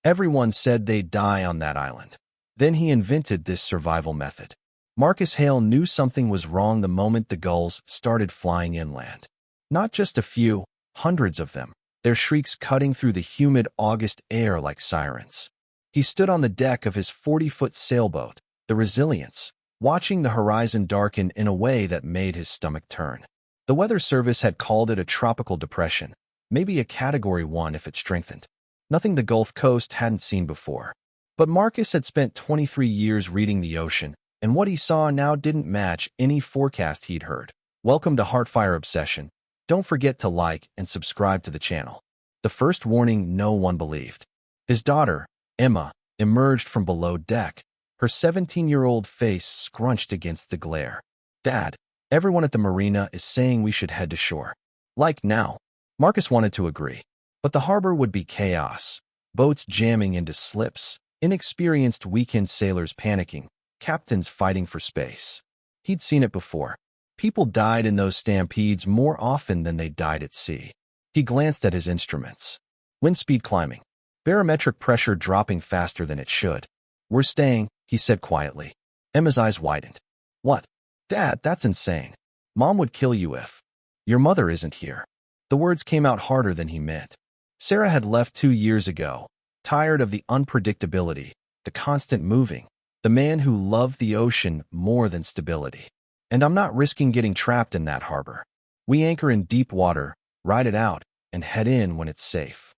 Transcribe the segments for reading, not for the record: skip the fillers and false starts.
Everyone said they'd die on that island. Then he invented this survival method. Marcus Hale knew something was wrong the moment the gulls started flying inland. Not just a few, hundreds of them, their shrieks cutting through the humid August air like sirens. He stood on the deck of his 40-foot sailboat, the Resilience, watching the horizon darken in a way that made his stomach turn. The Weather Service had called it a tropical depression, maybe a Category 1 if it strengthened. Nothing the Gulf Coast hadn't seen before. But Marcus had spent 23 years reading the ocean, and what he saw now didn't match any forecast he'd heard. Welcome to Heartfire Obsession. Don't forget to like and subscribe to the channel. The first warning no one believed. His daughter, Emma, emerged from below deck, her 17-year-old face scrunched against the glare. "Dad, everyone at the marina is saying we should head to shore. Like now." Marcus wanted to agree. But the harbor would be chaos. Boats jamming into slips, inexperienced weekend sailors panicking, captains fighting for space. He'd seen it before. People died in those stampedes more often than they died at sea. He glanced at his instruments. Wind speed climbing. Barometric pressure dropping faster than it should. "We're staying," he said quietly. Emma's eyes widened. "What? Dad, that's insane. Mom would kill you if..." "Your mother isn't here." The words came out harder than he meant. Sarah had left 2 years ago, tired of the unpredictability, the constant moving, the man who loved the ocean more than stability. "And I'm not risking getting trapped in that harbor. We anchor in deep water, ride it out, and head in when it's safe."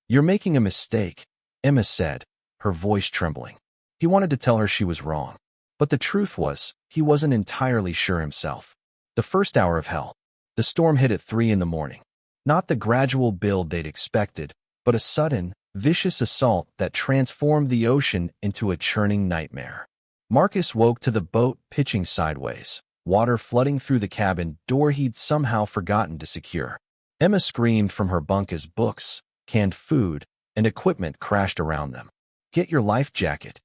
"You're making a mistake," Emma said, her voice trembling. He wanted to tell her she was wrong. But the truth was, he wasn't entirely sure himself. The first hour of hell. The storm hit at 3 a.m. Not the gradual build they'd expected, but a sudden, vicious assault that transformed the ocean into a churning nightmare. Marcus woke to the boat pitching sideways, water flooding through the cabin door he'd somehow forgotten to secure. Emma screamed from her bunk as books, canned food, and equipment crashed around them. "Get your life jacket."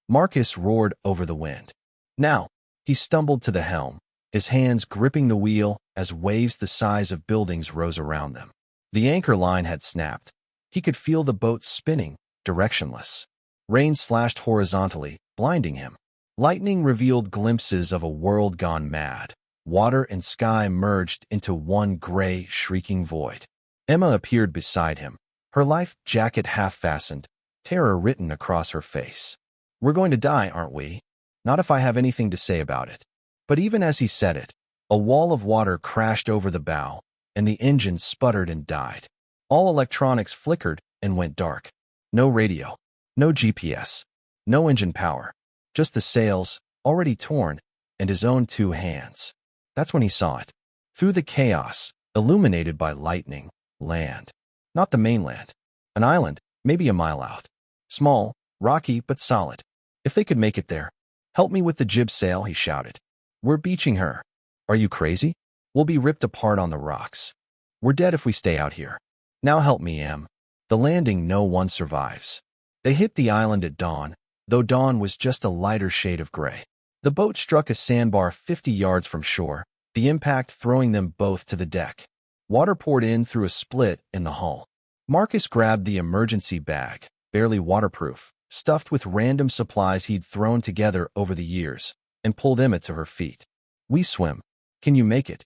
Marcus roared over the wind. Now, he stumbled to the helm, his hands gripping the wheel as waves the size of buildings rose around them. The anchor line had snapped. He could feel the boat spinning, directionless. Rain slashed horizontally, blinding him. Lightning revealed glimpses of a world gone mad. Water and sky merged into one gray, shrieking void. Emma appeared beside him, her life jacket half-fastened, terror written across her face. "We're going to die, aren't we? Not if I have anything to say about it." But even as he said it, a wall of water crashed over the bow, and the engine sputtered and died. All electronics flickered and went dark. No radio, no GPS, no engine power, just the sails, already torn, and his own 2 hands. That's when he saw it. Through the chaos, illuminated by lightning, land. Not the mainland. An island, maybe a mile out. Small, rocky, but solid. If they could make it there. "Help me with the jib sail," he shouted. "We're beaching her." "Are you crazy? We'll be ripped apart on the rocks. We're dead if we stay out here." "Now help me, Em." The landing no one survives. They hit the island at dawn, though dawn was just a lighter shade of gray. The boat struck a sandbar 50 yards from shore, the impact throwing them both to the deck. Water poured in through a split in the hull. Marcus grabbed the emergency bag, barely waterproof, stuffed with random supplies he'd thrown together over the years, and pulled Emma to her feet. "We swim. Can you make it?"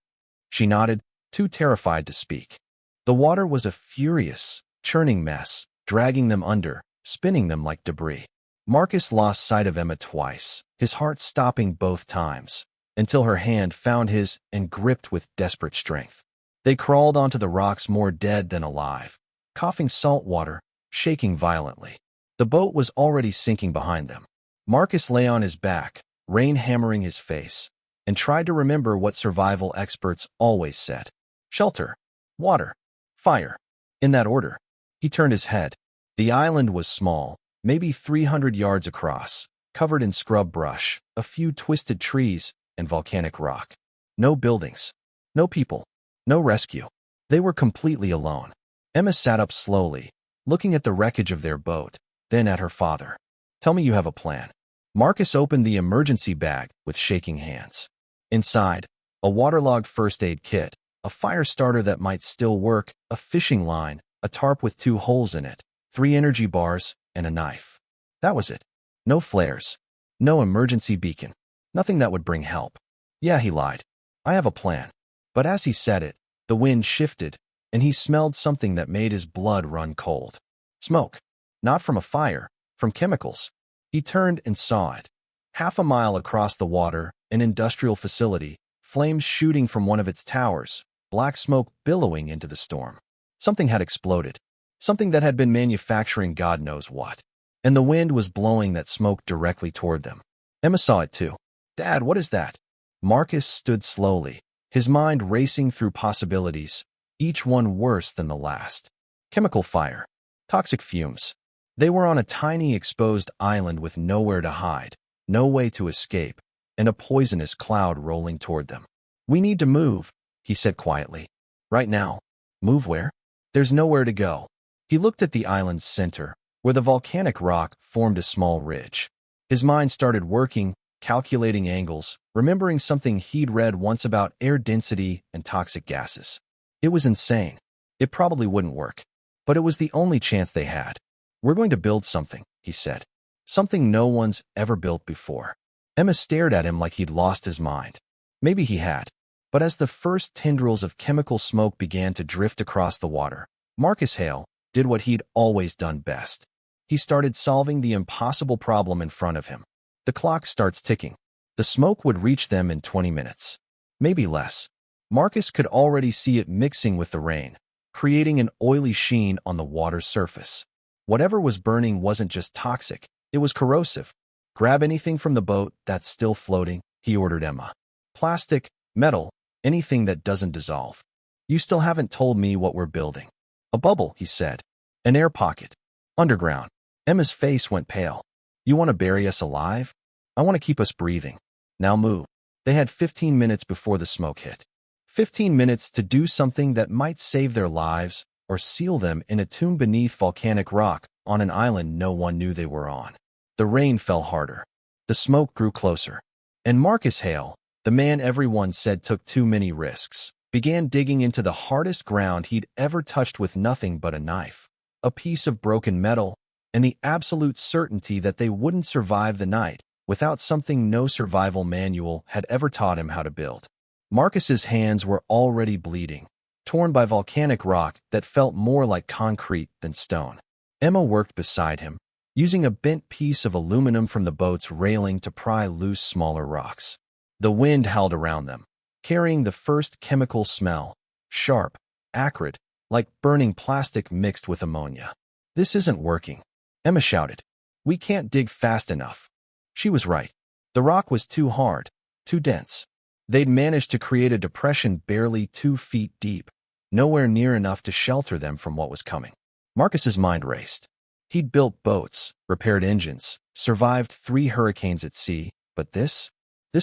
She nodded, too terrified to speak. The water was a furious, churning mess, dragging them under, spinning them like debris. Marcus lost sight of Emma twice, his heart stopping both times, until her hand found his and gripped with desperate strength. They crawled onto the rocks more dead than alive, coughing salt water, shaking violently. The boat was already sinking behind them. Marcus lay on his back, rain hammering his face, and tried to remember what survival experts always said. Shelter, water, fire. In that order. He turned his head. The island was small, maybe 300 yards across, covered in scrub brush, a few twisted trees, and volcanic rock. No buildings. No people. No rescue. They were completely alone. Emma sat up slowly, looking at the wreckage of their boat, then at her father. "Tell me you have a plan." Marcus opened the emergency bag with shaking hands. Inside, a waterlogged first aid kit, a fire starter that might still work, a fishing line, a tarp with 2 holes in it, 3 energy bars, and a knife. That was it. No flares. No emergency beacon. Nothing that would bring help. Yeah, he lied. I have a plan. But as he said it, the wind shifted, and he smelled something that made his blood run cold. Smoke. Not from a fire, from chemicals. He turned and saw it. Half a mile across the water, an industrial facility, flames shooting from one of its towers, black smoke billowing into the storm. Something had exploded. Something that had been manufacturing God knows what. And the wind was blowing that smoke directly toward them. Emma saw it too. Dad, what is that? Marcus stood slowly, his mind racing through possibilities, each one worse than the last. Chemical fire. Toxic fumes. They were on a tiny exposed island with nowhere to hide, no way to escape, and a poisonous cloud rolling toward them. We need to move, he said quietly. Right now. Move where? There's nowhere to go. He looked at the island's center, where the volcanic rock formed a small ridge. His mind started working, calculating angles, remembering something he'd read once about air density and toxic gases. It was insane. It probably wouldn't work. But it was the only chance they had. We're going to build something, he said. Something no one's ever built before. Emma stared at him like he'd lost his mind. Maybe he had. But as the first tendrils of chemical smoke began to drift across the water, Marcus Hale did what he'd always done best. He started solving the impossible problem in front of him. The clock starts ticking. The smoke would reach them in 20 minutes. Maybe less. Marcus could already see it mixing with the rain, creating an oily sheen on the water's surface. Whatever was burning wasn't just toxic, it was corrosive. Grab anything from the boat that's still floating, he ordered Emma. Plastic, metal, anything that doesn't dissolve. You still haven't told me what we're building. A bubble, he said. An air pocket. Underground. Emma's face went pale. You want to bury us alive? I want to keep us breathing. Now move. They had 15 minutes before the smoke hit. 15 minutes to do something that might save their lives or seal them in a tomb beneath volcanic rock on an island no one knew they were on. The rain fell harder. The smoke grew closer. And Marcus Hale, the man everyone said took too many risks, began digging into the hardest ground he'd ever touched with nothing but a knife, a piece of broken metal, and the absolute certainty that they wouldn't survive the night without something no survival manual had ever taught him how to build. Marcus's hands were already bleeding, torn by volcanic rock that felt more like concrete than stone. Emma worked beside him, using a bent piece of aluminum from the boat's railing to pry loose smaller rocks. The wind howled around them, carrying the first chemical smell, sharp, acrid, like burning plastic mixed with ammonia. This isn't working, Emma shouted. We can't dig fast enough. She was right. The rock was too hard, too dense. They'd managed to create a depression barely 2 feet deep, nowhere near enough to shelter them from what was coming. Marcus's mind raced. He'd built boats, repaired engines, survived 3 hurricanes at sea, but this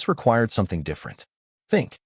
required something different. Think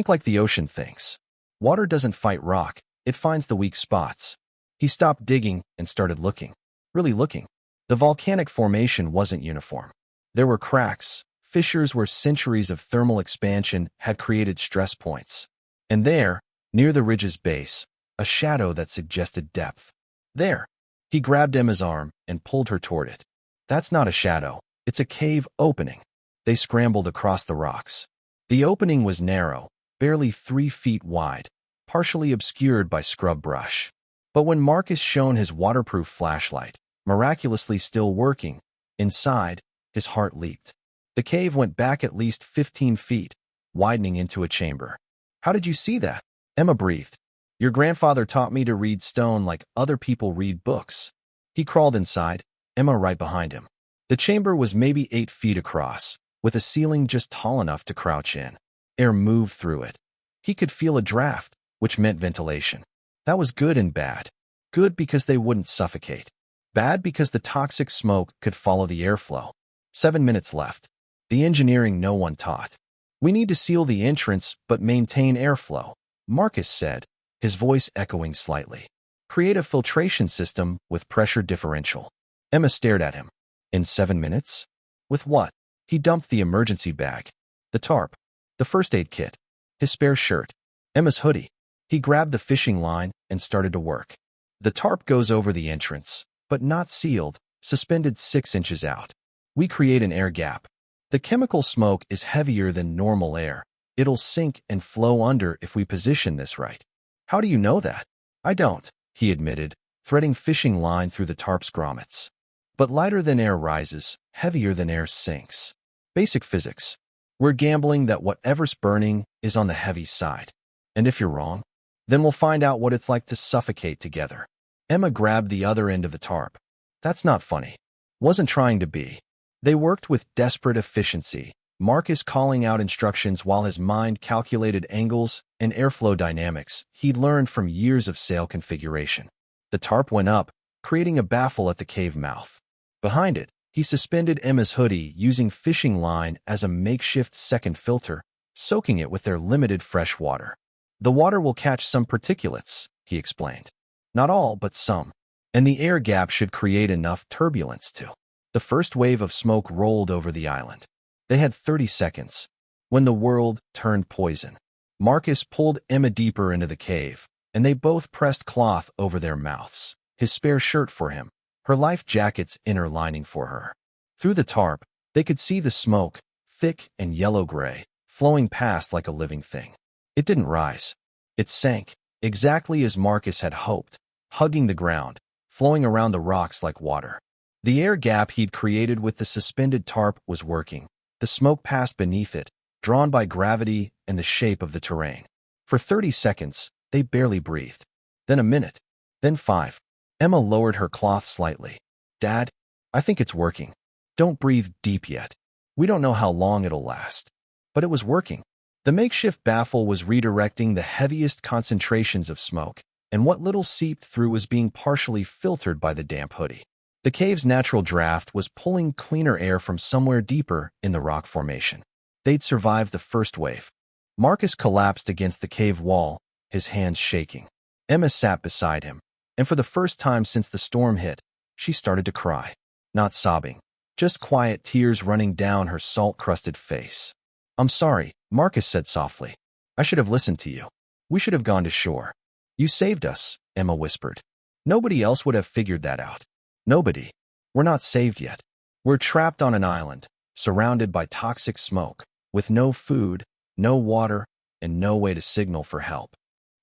like the ocean thinks. Water doesn't fight rock, it finds the weak spots. He stopped digging and started looking. Really looking. The volcanic formation wasn't uniform. There were cracks, fissures where centuries of thermal expansion had created stress points. And there, near the ridge's base, a shadow that suggested depth. There. He grabbed Emma's arm and pulled her toward it. That's not a shadow, it's a cave opening. They scrambled across the rocks. The opening was narrow, barely 3 feet wide, partially obscured by scrub brush. But when Marcus shone his waterproof flashlight, miraculously still working, inside, his heart leaped. The cave went back at least 15 feet, widening into a chamber. How did you see that? Emma breathed. Your grandfather taught me to read stone like other people read books. He crawled inside, Emma right behind him. The chamber was maybe 8 feet across, with a ceiling just tall enough to crouch in. Air moved through it. He could feel a draft, which meant ventilation. That was good and bad. Good because they wouldn't suffocate. Bad because the toxic smoke could follow the airflow. 7 minutes left. The engineering no one taught. We need to seal the entrance but maintain airflow, Marcus said, his voice echoing slightly. Create a filtration system with pressure differential. Emma stared at him. In 7 minutes? With what? He dumped the emergency bag, the tarp, the first aid kit, his spare shirt, Emma's hoodie. He grabbed the fishing line and started to work. The tarp goes over the entrance, but not sealed, suspended 6 inches out. We create an air gap. The chemical smoke is heavier than normal air. It'll sink and flow under if we position this right. How do you know that? I don't, he admitted, threading fishing line through the tarp's grommets. But lighter than air rises, heavier than air sinks. Basic physics. We're gambling that whatever's burning is on the heavy side. And if you're wrong, then we'll find out what it's like to suffocate together. Emma grabbed the other end of the tarp. That's not funny. Wasn't trying to be. They worked with desperate efficiency, Marcus calling out instructions while his mind calculated angles and airflow dynamics he'd learned from years of sail configuration. The tarp went up, creating a baffle at the cave mouth. Behind it, he suspended Emma's hoodie using fishing line as a makeshift second filter, soaking it with their limited fresh water. The water will catch some particulates, he explained. Not all, but some. And the air gap should create enough turbulence to. The first wave of smoke rolled over the island. They had 30 seconds. When the world turned poison, Marcus pulled Emma deeper into the cave, and they both pressed cloth over their mouths, his spare shirt for him, her life jacket's inner lining for her. Through the tarp, they could see the smoke, thick and yellow-gray, flowing past like a living thing. It didn't rise. It sank, exactly as Marcus had hoped, hugging the ground, flowing around the rocks like water. The air gap he'd created with the suspended tarp was working. The smoke passed beneath it, drawn by gravity and the shape of the terrain. For 30 seconds, they barely breathed. Then a minute. Then 5. Emma lowered her cloth slightly. Dad, I think it's working. Don't breathe deep yet. We don't know how long it'll last. But it was working. The makeshift baffle was redirecting the heaviest concentrations of smoke, and what little seeped through was being partially filtered by the damp hoodie. The cave's natural draft was pulling cleaner air from somewhere deeper in the rock formation. They'd survived the first wave. Marcus collapsed against the cave wall, his hands shaking. Emma sat beside him, and for the first time since the storm hit, she started to cry. Not sobbing, just quiet tears running down her salt-crusted face. I'm sorry, Marcus said softly. I should have listened to you. We should have gone to shore. You saved us, Emma whispered. Nobody else would have figured that out. Nobody. We're not saved yet. We're trapped on an island, surrounded by toxic smoke, with no food, no water, and no way to signal for help.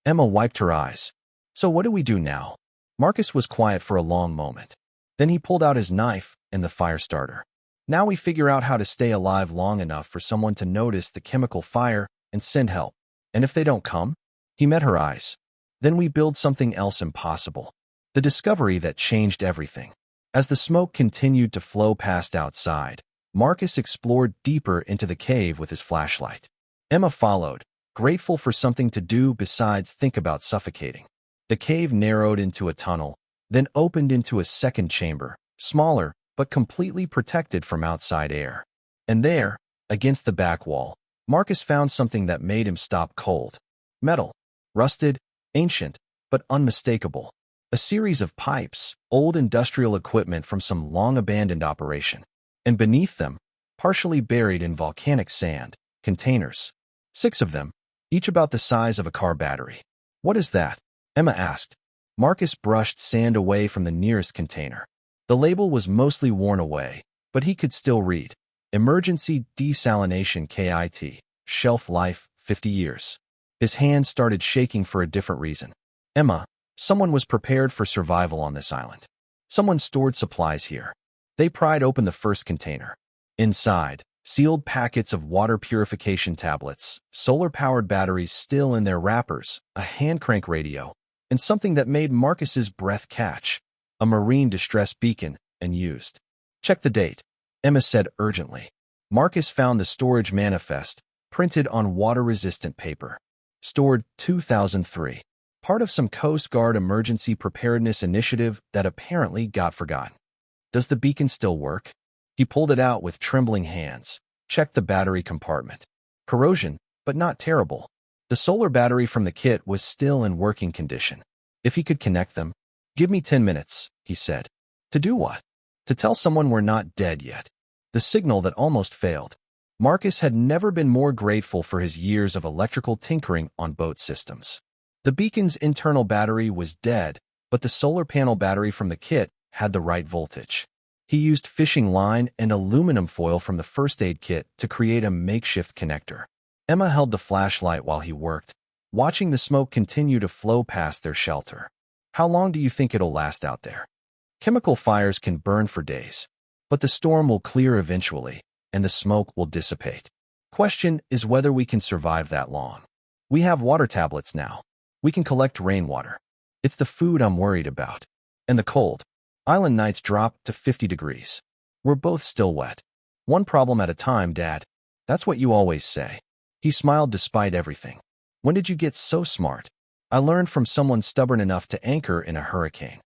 Emma wiped her eyes. So what do we do now? Marcus was quiet for a long moment. Then he pulled out his knife and the fire starter. Now we figure out how to stay alive long enough for someone to notice the chemical fire and send help. And if they don't come? He met her eyes. Then we build something else impossible. The discovery that changed everything. As the smoke continued to flow past outside, Marcus explored deeper into the cave with his flashlight. Emma followed, grateful for something to do besides think about suffocating. The cave narrowed into a tunnel, then opened into a second chamber, smaller, but completely protected from outside air. And there, against the back wall, Marcus found something that made him stop cold. Metal. Rusted, ancient, but unmistakable. A series of pipes, old industrial equipment from some long-abandoned operation. And beneath them, partially buried in volcanic sand, containers. 6 of them, each about the size of a car battery. What is that? Emma asked. Marcus brushed sand away from the nearest container. The label was mostly worn away, but he could still read. Emergency Desalination Kit. Shelf life, 50 years. His hands started shaking for a different reason. Emma, someone was prepared for survival on this island. Someone stored supplies here. They pried open the first container. Inside, sealed packets of water purification tablets, solar-powered batteries still in their wrappers, a hand-crank radio, and something that made Marcus's breath catch. A marine distress beacon, and used. Check the date, Emma said urgently. Marcus found the storage manifest, printed on water-resistant paper. Stored 2003. Part of some Coast Guard emergency preparedness initiative that apparently got forgotten. Does the beacon still work? He pulled it out with trembling hands, checked the battery compartment. Corrosion, but not terrible. The solar battery from the kit was still in working condition. If he could connect them. Give me 10 minutes, he said. To do what? To tell someone we're not dead yet. The signal that almost failed. Marcus had never been more grateful for his years of electrical tinkering on boat systems. The beacon's internal battery was dead, but the solar panel battery from the kit had the right voltage. He used fishing line and aluminum foil from the first aid kit to create a makeshift connector. Emma held the flashlight while he worked, watching the smoke continue to flow past their shelter. How long do you think it'll last out there? Chemical fires can burn for days, but the storm will clear eventually, and the smoke will dissipate. Question is whether we can survive that long. We have water tablets now. We can collect rainwater. It's the food I'm worried about. And the cold. Island nights drop to 50 degrees. We're both still wet. One problem at a time, Dad. That's what you always say. He smiled despite everything. When did you get so smart? I learned from someone stubborn enough to anchor in a hurricane.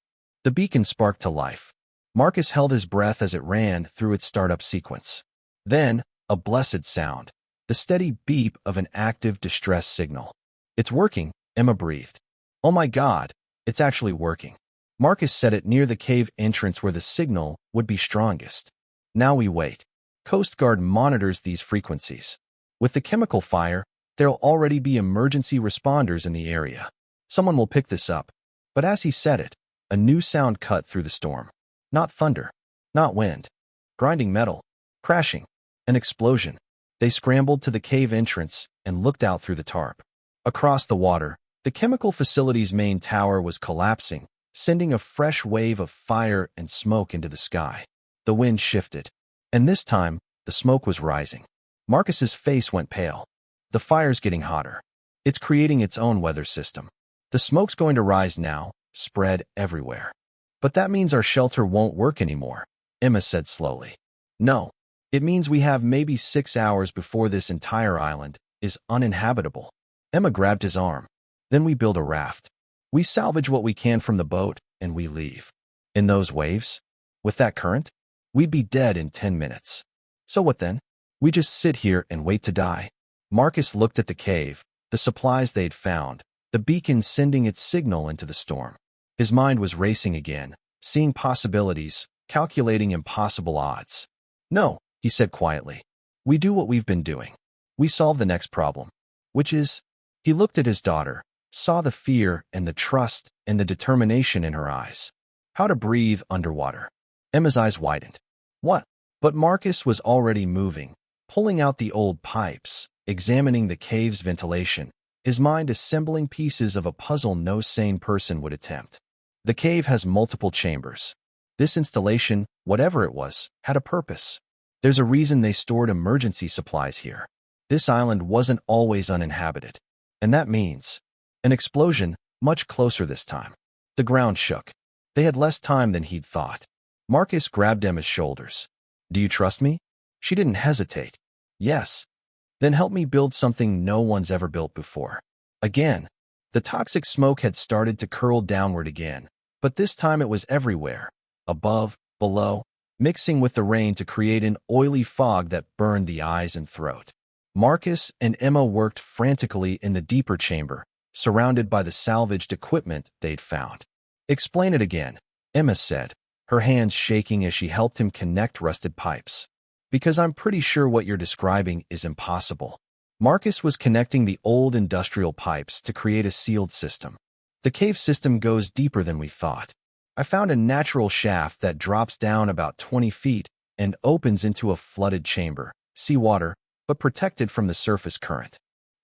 The beacon sparked to life. Marcus held his breath as it ran through its startup sequence. Then, a blessed sound. The steady beep of an active distress signal. It's working, Emma breathed. Oh my God, it's actually working. Marcus set it near the cave entrance where the signal would be strongest. Now we wait. Coast Guard monitors these frequencies. With the chemical fire, there'll already be emergency responders in the area. Someone will pick this up. But as he said it, a new sound cut through the storm. Not thunder, not wind. Grinding metal, crashing, an explosion. They scrambled to the cave entrance and looked out through the tarp. Across the water, the chemical facility's main tower was collapsing, sending a fresh wave of fire and smoke into the sky. The wind shifted, and this time, the smoke was rising. Marcus's face went pale. The fire's getting hotter. It's creating its own weather system. The smoke's going to rise now, spread everywhere. But that means our shelter won't work anymore, Emma said slowly. No, it means we have maybe 6 hours before this entire island is uninhabitable. Emma grabbed his arm. Then we build a raft. We salvage what we can from the boat, and we leave. In those waves, with that current, we'd be dead in 10 minutes. So what then? We just sit here and wait to die. Marcus looked at the cave, the supplies they'd found, the beacon sending its signal into the storm. His mind was racing again, seeing possibilities, calculating impossible odds. No, he said quietly. We do what we've been doing. We solve the next problem, which is, he looked at his daughter, saw the fear and the trust and the determination in her eyes. How to breathe underwater. Emma's eyes widened. What? But Marcus was already moving, pulling out the old pipes, examining the cave's ventilation, his mind assembling pieces of a puzzle no sane person would attempt. The cave has multiple chambers. This installation, whatever it was, had a purpose. There's a reason they stored emergency supplies here. This island wasn't always uninhabited. And that means an explosion much closer this time. The ground shook. They had less time than he'd thought. Marcus grabbed Emma's shoulders. Do you trust me? She didn't hesitate. Yes. Then help me build something no one's ever built before. Again, the toxic smoke had started to curl downward again, but this time it was everywhere, above, below, mixing with the rain to create an oily fog that burned the eyes and throat. Marcus and Emma worked frantically in the deeper chamber, surrounded by the salvaged equipment they'd found. Explain it again, Emma said, her hands shaking as she helped him connect rusted pipes. Because I'm pretty sure what you're describing is impossible. Marcus was connecting the old industrial pipes to create a sealed system. The cave system goes deeper than we thought. I found a natural shaft that drops down about 20 feet and opens into a flooded chamber, seawater, but protected from the surface current.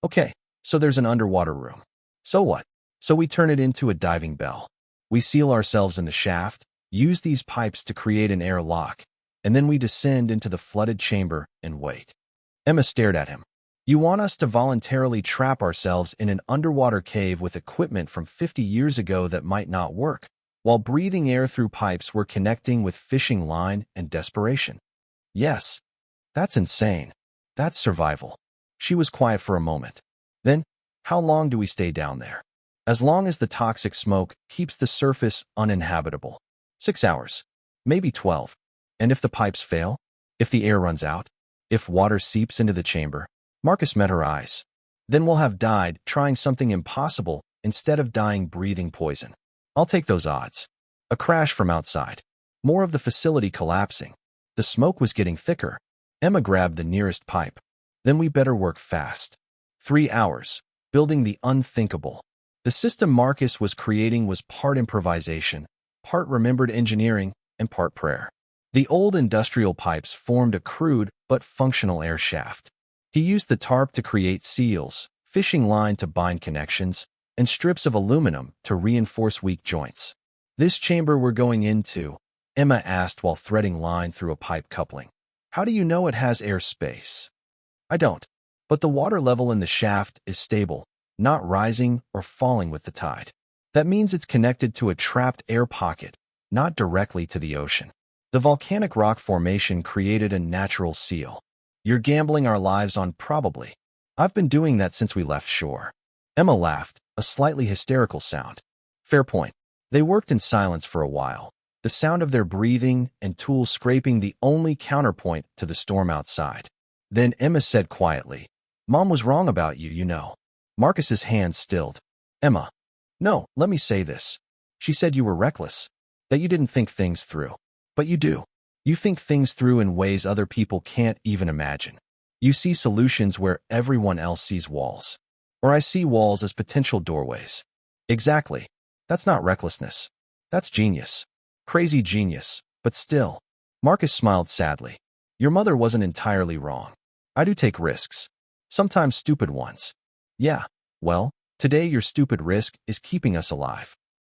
Okay, so there's an underwater room. So what? So we turn it into a diving bell. We seal ourselves in the shaft, use these pipes to create an air lock, and then we descend into the flooded chamber and wait. Emma stared at him. You want us to voluntarily trap ourselves in an underwater cave with equipment from 50 years ago that might not work, while breathing air through pipes we're connecting with fishing line and desperation? Yes. That's insane. That's survival. She was quiet for a moment. Then, how long do we stay down there? As long as the toxic smoke keeps the surface uninhabitable. 6 hours. Maybe 12. And if the pipes fail? If the air runs out? If water seeps into the chamber? Marcus met her eyes. Then we'll have died trying something impossible instead of dying breathing poison. I'll take those odds. A crash from outside. More of the facility collapsing. The smoke was getting thicker. Emma grabbed the nearest pipe. Then we better work fast. 3 hours. Building the unthinkable. The system Marcus was creating was part improvisation, part remembered engineering, and part prayer. The old industrial pipes formed a crude but functional air shaft. He used the tarp to create seals, fishing line to bind connections, and strips of aluminum to reinforce weak joints. "This chamber we're going into?" Emma asked while threading line through a pipe coupling. "How do you know it has air space?" "I don't. But the water level in the shaft is stable, not rising or falling with the tide. That means it's connected to a trapped air pocket, not directly to the ocean. The volcanic rock formation created a natural seal. You're gambling our lives on probably. I've been doing that since we left shore." Emma laughed, a slightly hysterical sound. "Fair point." They worked in silence for a while, the sound of their breathing and tools scraping the only counterpoint to the storm outside. Then Emma said quietly, "Mom was wrong about you, you know." Marcus's hand stilled. "Emma, no, let me say this. She said you were reckless, that you didn't think things through. But you do. You think things through in ways other people can't even imagine. You see solutions where everyone else sees walls. Or I see walls as potential doorways." "Exactly. That's not recklessness. That's genius. Crazy genius, but still." Marcus smiled sadly. "Your mother wasn't entirely wrong. I do take risks. Sometimes stupid ones. Yeah, well, today your stupid risk is keeping us alive."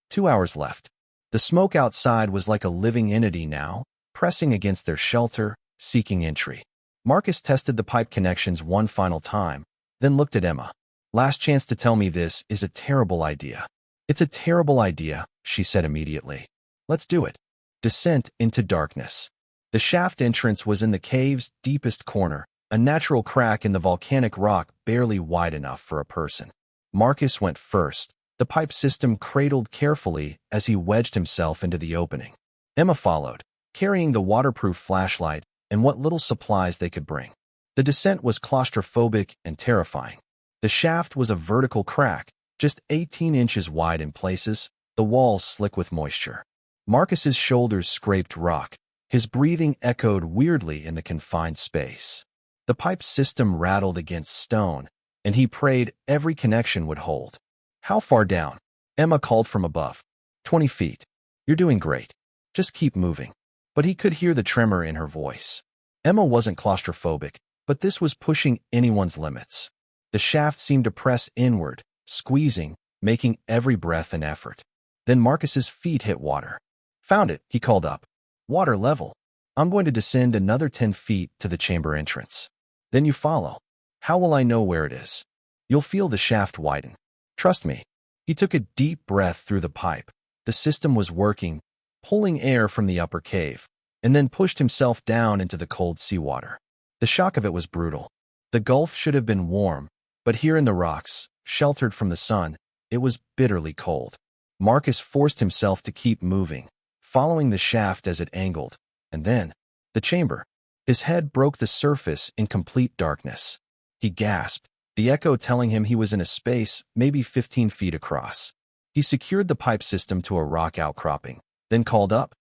2 hours left. The smoke outside was like a living entity now, pressing against their shelter, seeking entry. Marcus tested the pipe connections one final time, then looked at Emma. "Last chance to tell me this is a terrible idea." "It's a terrible idea," she said immediately. "Let's do it." Descent into darkness. The shaft entrance was in the cave's deepest corner, a natural crack in the volcanic rock barely wide enough for a person. Marcus went first, the pipe system cradled carefully as he wedged himself into the opening. Emma followed, carrying the waterproof flashlight and what little supplies they could bring. The descent was claustrophobic and terrifying. The shaft was a vertical crack, just 18 inches wide in places, the walls slick with moisture. Marcus's shoulders scraped rock. His breathing echoed weirdly in the confined space. The pipe system rattled against stone, and he prayed every connection would hold. "How far down?" Emma called from above. 20 feet. "You're doing great. Just keep moving." But he could hear the tremor in her voice. Emma wasn't claustrophobic, but this was pushing anyone's limits. The shaft seemed to press inward, squeezing, making every breath an effort. Then Marcus's feet hit water. "Found it," he called up. "Water level. I'm going to descend another 10 feet to the chamber entrance. Then you follow." "How will I know where it is?" "You'll feel the shaft widen. Trust me." He took a deep breath through the pipe. The system was working, pulling air from the upper cave, and then pushed himself down into the cold seawater. The shock of it was brutal. The gulf should have been warm, but here in the rocks, sheltered from the sun, it was bitterly cold. Marcus forced himself to keep moving, following the shaft as it angled, and then, the chamber. His head broke the surface in complete darkness. He gasped, the echo telling him he was in a space maybe 15 feet across. He secured the pipe system to a rock outcropping, then called up,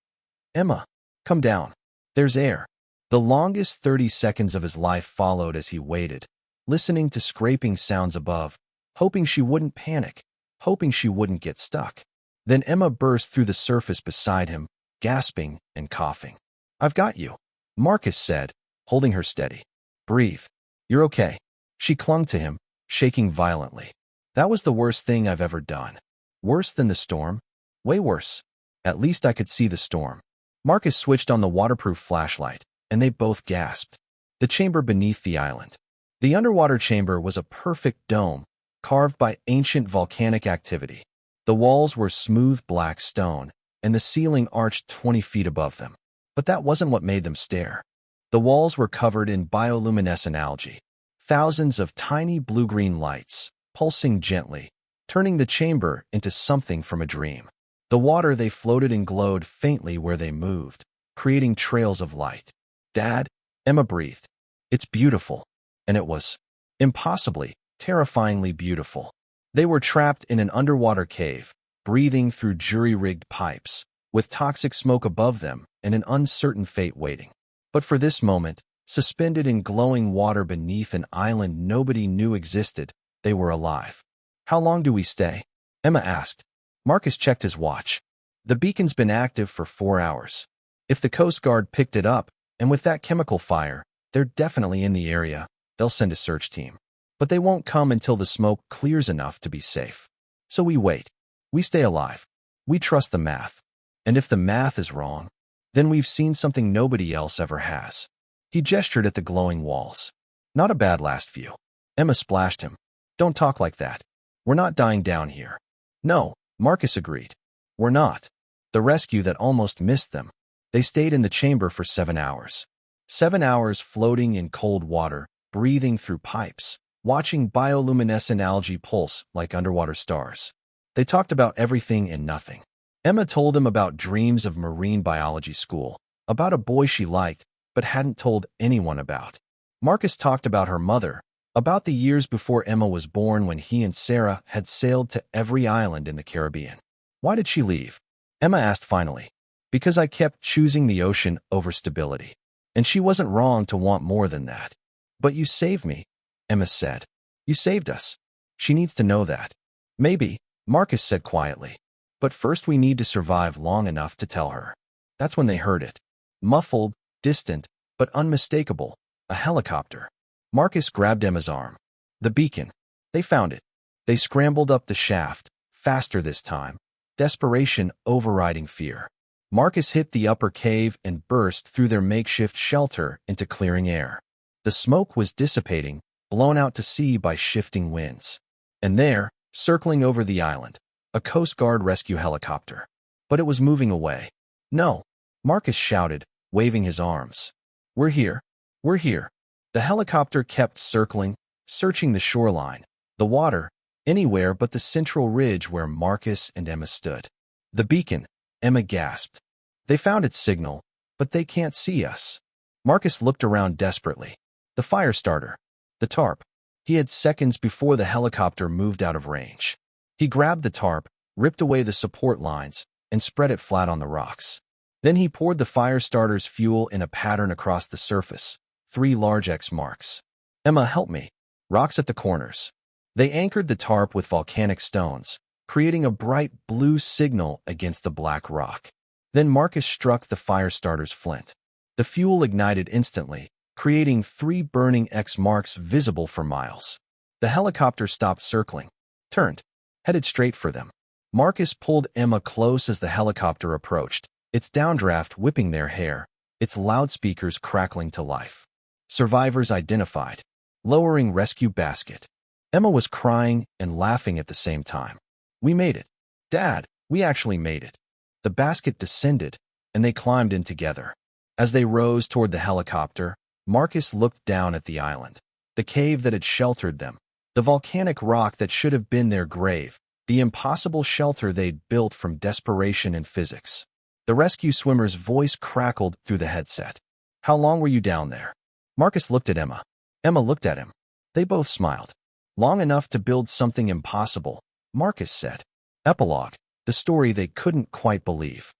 "Emma, come down. There's air." The longest 30 seconds of his life followed as he waited, listening to scraping sounds above, hoping she wouldn't panic, hoping she wouldn't get stuck. Then Emma burst through the surface beside him, gasping and coughing. "I've got you," Marcus said, holding her steady. "Breathe. You're okay." She clung to him, shaking violently. "That was the worst thing I've ever done." "Worse than the storm?" "Way worse. At least I could see the storm." Marcus switched on the waterproof flashlight, and they both gasped. The chamber beneath the island. The underwater chamber was a perfect dome, carved by ancient volcanic activity. The walls were smooth black stone, and the ceiling arched 20 feet above them. But that wasn't what made them stare. The walls were covered in bioluminescent algae, thousands of tiny blue-green lights, pulsing gently, turning the chamber into something from a dream. The water they floated and glowed faintly where they moved, creating trails of light. "Dad," Emma breathed. "It's beautiful." And it was. Impossibly, terrifyingly beautiful. They were trapped in an underwater cave, breathing through jury-rigged pipes, with toxic smoke above them and an uncertain fate waiting. But for this moment, suspended in glowing water beneath an island nobody knew existed, they were alive. "How long do we stay?" Emma asked. Marcus checked his watch. "The beacon's been active for 4 hours. If the Coast Guard picked it up, and with that chemical fire, they're definitely in the area, they'll send a search team. But they won't come until the smoke clears enough to be safe. So we wait. We stay alive. We trust the math. And if the math is wrong, then we've seen something nobody else ever has. He gestured at the glowing walls. Not a bad last view. Emma splashed him. Don't talk like that. We're not dying down here. No, Marcus agreed. We're not. The rescue that almost missed them. They stayed in the chamber for 7 hours. 7 hours floating in cold water, breathing through pipes, watching bioluminescent algae pulse like underwater stars. They talked about everything and nothing. Emma told him about dreams of marine biology school, about a boy she liked but hadn't told anyone about. Marcus talked about her mother, about the years before Emma was born when he and Sarah had sailed to every island in the Caribbean. Why did she leave? Emma asked finally. Because I kept choosing the ocean over stability. And she wasn't wrong to want more than that. But you saved me, Emma said. You saved us. She needs to know that. Maybe, Marcus said quietly. But first we need to survive long enough to tell her. That's when they heard it. Muffled, distant, but unmistakable. A helicopter. Marcus grabbed Emma's arm. The beacon. They found it. They scrambled up the shaft, faster this time. Desperation overriding fear. Marcus hit the upper cave and burst through their makeshift shelter into clearing air. The smoke was dissipating, blown out to sea by shifting winds. And there, circling over the island, a Coast Guard rescue helicopter. But it was moving away. No, Marcus shouted, waving his arms. We're here. We're here. The helicopter kept circling, searching the shoreline, the water, anywhere but the central ridge where Marcus and Emma stood. The beacon, Emma gasped. They found its signal, but they can't see us. Marcus looked around desperately. The fire starter. The tarp. He had seconds before the helicopter moved out of range. He grabbed the tarp, ripped away the support lines, and spread it flat on the rocks. Then he poured the fire starter's fuel in a pattern across the surface, 3 large X marks. Emma, help me. Rocks at the corners. They anchored the tarp with volcanic stones, creating a bright blue signal against the black rock. Then Marcus struck the fire starter's flint. The fuel ignited instantly, creating 3 burning X marks visible for miles. The helicopter stopped circling, turned, headed straight for them. Marcus pulled Emma close as the helicopter approached, its downdraft whipping their hair, its loudspeakers crackling to life. Survivors identified. Lowering rescue basket. Emma was crying and laughing at the same time. We made it. Dad, we actually made it. The basket descended, and they climbed in together. As they rose toward the helicopter, Marcus looked down at the island, the cave that had sheltered them, the volcanic rock that should have been their grave, the impossible shelter they'd built from desperation and physics. The rescue swimmer's voice crackled through the headset. How long were you down there? Marcus looked at Emma. Emma looked at him. They both smiled. Long enough to build something impossible, Marcus said. Epilogue. The story they couldn't quite believe.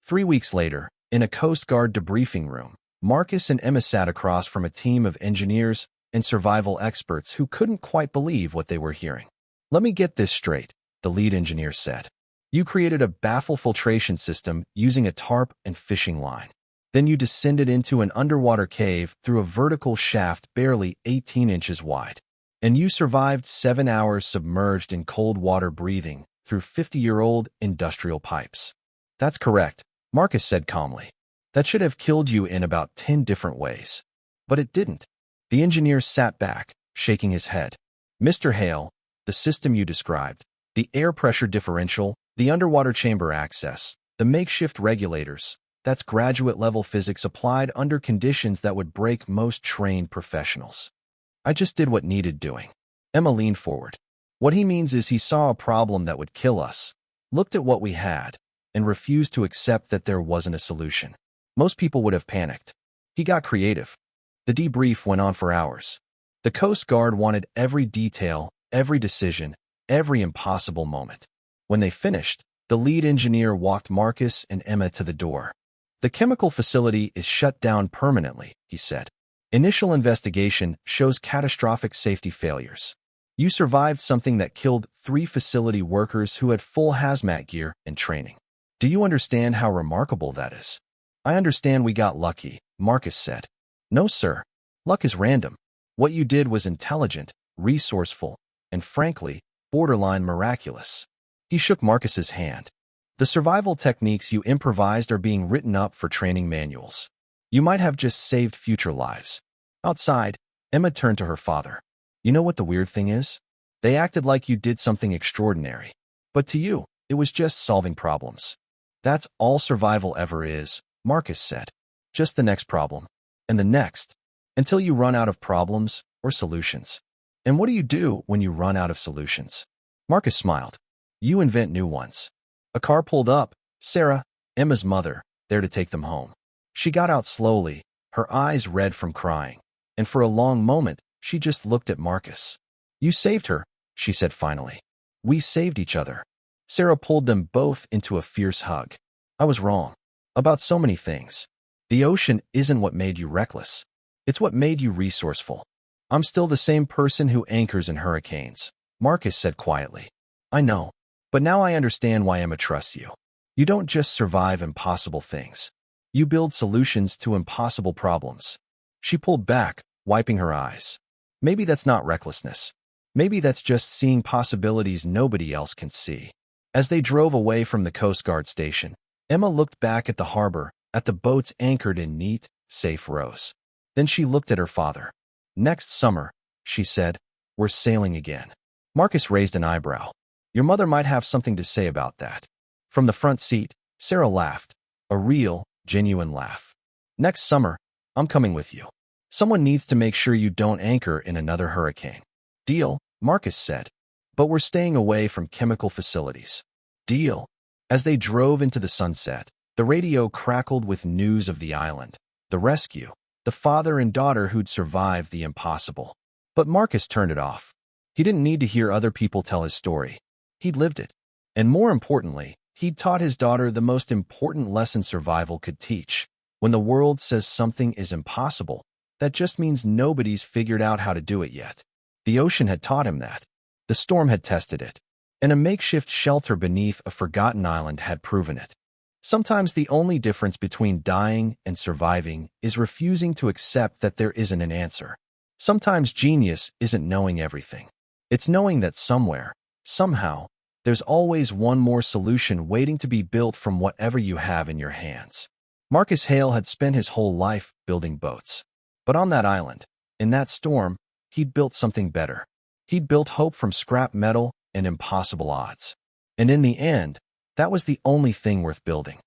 3 weeks later, in a Coast Guard debriefing room, Marcus and Emma sat across from a team of engineers and survival experts who couldn't quite believe what they were hearing. Let me get this straight, the lead engineer said. You created a baffle filtration system using a tarp and fishing line. Then you descended into an underwater cave through a vertical shaft barely 18 inches wide. And you survived 7 hours submerged in cold water breathing through 50-year-old industrial pipes. That's correct, Marcus said calmly. That should have killed you in about 10 different ways. But it didn't. The engineer sat back, shaking his head. Mr. Hale, the system you described, the air pressure differential, the underwater chamber access, the makeshift regulators, that's graduate-level physics applied under conditions that would break most trained professionals. I just did what needed doing. Emma leaned forward. What he means is he saw a problem that would kill us, looked at what we had, and refused to accept that there wasn't a solution. Most people would have panicked. He got creative. The debrief went on for hours. The Coast Guard wanted every detail, every decision, every impossible moment. When they finished, the lead engineer walked Marcus and Emma to the door. The chemical facility is shut down permanently, he said. Initial investigation shows catastrophic safety failures. You survived something that killed 3 facility workers who had full hazmat gear and training. Do you understand how remarkable that is? I understand we got lucky, Marcus said. No, sir. Luck is random. What you did was intelligent, resourceful, and frankly, borderline miraculous. He shook Marcus's hand. The survival techniques you improvised are being written up for training manuals. You might have just saved future lives. Outside, Emma turned to her father. You know what the weird thing is? They acted like you did something extraordinary. But to you, it was just solving problems. That's all survival ever is, Marcus said. Just the next problem. And the next. Until you run out of problems or solutions. And what do you do when you run out of solutions? Marcus smiled. You invent new ones. A car pulled up. Sarah, Emma's mother, there to take them home. She got out slowly, her eyes red from crying. And for a long moment, she just looked at Marcus. You saved her, she said finally. We saved each other. Sarah pulled them both into a fierce hug. I was wrong. About so many things. The ocean isn't what made you reckless. It's what made you resourceful. I'm still the same person who anchors in hurricanes, Marcus said quietly. I know. But now I understand why Emma trusts you. You don't just survive impossible things. You build solutions to impossible problems. She pulled back, wiping her eyes. Maybe that's not recklessness. Maybe that's just seeing possibilities nobody else can see. As they drove away from the Coast Guard station, Emma looked back at the harbor, at the boats anchored in neat, safe rows. Then she looked at her father. Next summer, she said, we're sailing again. Marcus raised an eyebrow. Your mother might have something to say about that. From the front seat, Sarah laughed. A real, genuine laugh. Next summer, I'm coming with you. Someone needs to make sure you don't anchor in another hurricane. Deal, Marcus said. But we're staying away from chemical facilities. Deal. As they drove into the sunset, the radio crackled with news of the island, the rescue, the father and daughter who'd survived the impossible. But Marcus turned it off. He didn't need to hear other people tell his story. He'd lived it. And more importantly, he'd taught his daughter the most important lesson survival could teach. When the world says something is impossible, that just means nobody's figured out how to do it yet. The ocean had taught him that. The storm had tested it. And a makeshift shelter beneath a forgotten island had proven it. Sometimes the only difference between dying and surviving is refusing to accept that there isn't an answer. Sometimes genius isn't knowing everything. It's knowing that somewhere, somehow, there's always one more solution waiting to be built from whatever you have in your hands. Marcus Hale had spent his whole life building boats. But on that island, in that storm, he'd built something better. He'd built hope from scrap metal and impossible odds. And in the end, that was the only thing worth building.